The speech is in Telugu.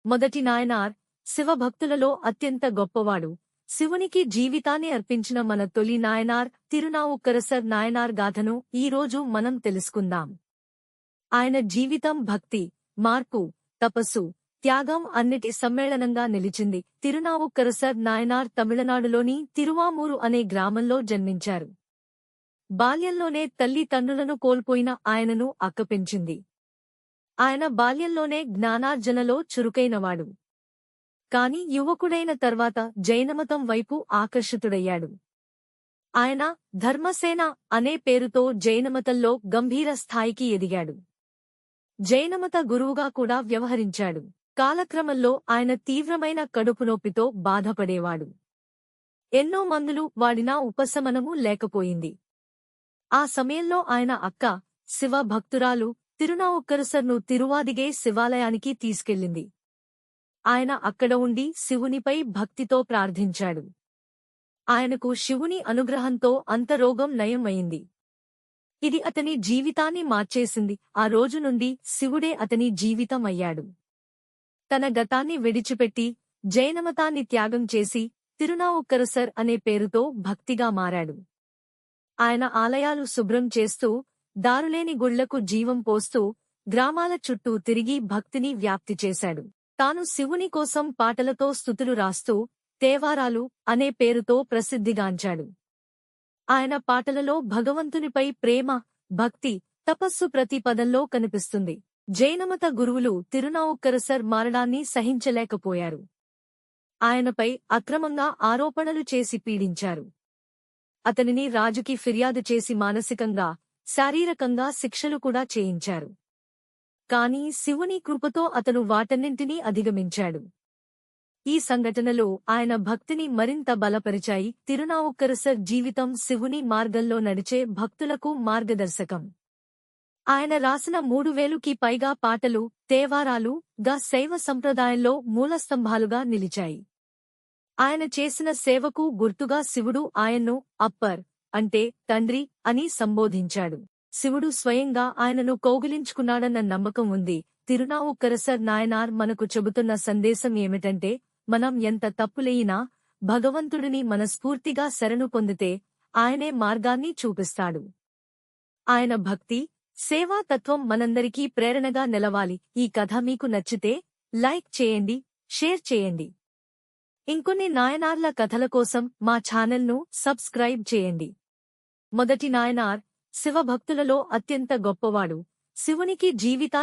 మొదటి నాయనార్ శివభక్తులలో అత్యంత గొప్పవాడు. శివునికి జీవితాన్ని అర్పించిన మన తొలి నాయనార్ తిరునావుక్కరసర్ నాయనార్ గాథను ఈరోజు మనం తెలుసుకుందాం. ఆయన జీవితం భక్తి, మార్పు, తపస్సు, త్యాగం అన్నిటి సమ్మేళనంగా నిలిచింది. తిరునావుక్కరసర్ నాయనార్ తమిళనాడులోని తిరువామూరు అనే గ్రామంలో జన్మించారు. బాల్యంలోనే తల్లి తండ్రులను కోల్పోయిన ఆయనను అక్క పెంచింది. ఆయన బాల్యంలోనే జ్ఞానార్జనలో చురుకైనవాడు. కాని యువకుడైన తర్వాత జైనమతం వైపు ఆకర్షితుడయ్యాడు. ఆయన ధర్మసేన అనే పేరుతో జైనమతంలో గంభీర స్థాయికి ఎదిగాడు. జైనమత గురువుగా కూడా వ్యవహరించాడు. కాలక్రమంలో ఆయన తీవ్రమైన కడుపునొప్పితో బాధపడేవాడు. ఎన్నో మందులు వాడినా ఉపశమనము లేకపోయింది. ఆ సమయంలో ఆయన అక్క, శివ భక్తురాలు తిరునావుక్కరసర్ను తిరువాదిగే శివాలయానికి తీసుకెళ్ళింది. ఆయన అక్కడ ఉండి శివునిపై భక్తితో ప్రార్థించాడు. ఆయనకు శివుని అనుగ్రహంతో అంతరోగం నయం అయింది. ఇది అతని జీవితాన్ని మార్చేసింది. ఆ రోజు నుండి శివుడే అతని జీవితం అయ్యాడు. తన గతాన్ని విడిచిపెట్టి జైనమతాన్ని త్యాగం చేసి తిరునావుక్కరసర్ అనే పేరుతో భక్తిగా మారాడు. ఆయన ఆలయాలు శుభ్రం చేస్తూ, దారులేని గుళ్లకు జీవం పోస్తూ, గ్రామాల చుట్టూ తిరిగి భక్తిని వ్యాప్తి చేశాడు. తాను శివుని కోసం పాటలతో స్తుతులు రాస్తూ తేవారాలు అనే పేరుతో ప్రసిద్ధిగాంచాడు. ఆయన పాటలలో భగవంతునిపై ప్రేమ, భక్తి, తపస్సు ప్రతి పదంలో కనిపిస్తుంది. జైనమత గురువులు తిరునావుక్కరసర్ మారడాన్ని సహించలేకపోయారు. ఆయనపై అక్రమంగా ఆరోపణలు చేసి పీడించారు. అతనిని రాజుకి ఫిర్యాదు చేసి మానసికంగా, శారీరకంగా శిక్షలు కూడా చేయించారు. కాని శివుని కృపతో అతను వాటన్నింటినీ అధిగమించాడు. ఈ సంఘటనలు ఆయన భక్తిని మరింత బలపరిచాయి. తిరునావుక్కరసర్ జీవితం శివుని మార్గంలో నడిచే భక్తులకు మార్గదర్శకం. ఆయన రాసిన 3000కి పైగా పాటలు, తేవారాలు గా శైవ సంప్రదాయంలో మూలస్తంభాలుగా నిలిచాయి. ఆయన చేసిన సేవకు గుర్తుగా శివుడు ఆయన్ను అప్పర్ అంటే తండ్రి అని సంబోధించాడు. శివుడు స్వయంగా ఆయనను కౌగిలించుకున్నాడన్న నమ్మకం ఉంది. తిరునావుక్కరసర్ నాయనార్ మనకు చెబుతున్న సందేశం ఏమిటంటే, మనం ఎంత తప్పులేయినా భగవంతుడిని మనస్ఫూర్తిగా శరణు పొందితే ఆయనే మార్గాన్ని చూపిస్తాడు. ఆయన భక్తి, సేవా తత్వం మనందరికీ ప్రేరణగా నిలవాలి. ఈ కథ మీకు నచ్చితే లైక్ చేయండి, షేర్ చేయండి. ఇంకొన్ని నాయనార్ల కథల కోసం మా ఛానల్ను సబ్స్క్రైబ్ చేయండి. మొదటి నాయనార్ శివభక్తులలో అత్యంత గొప్పవాడు. శివునికి జీవితాన్ని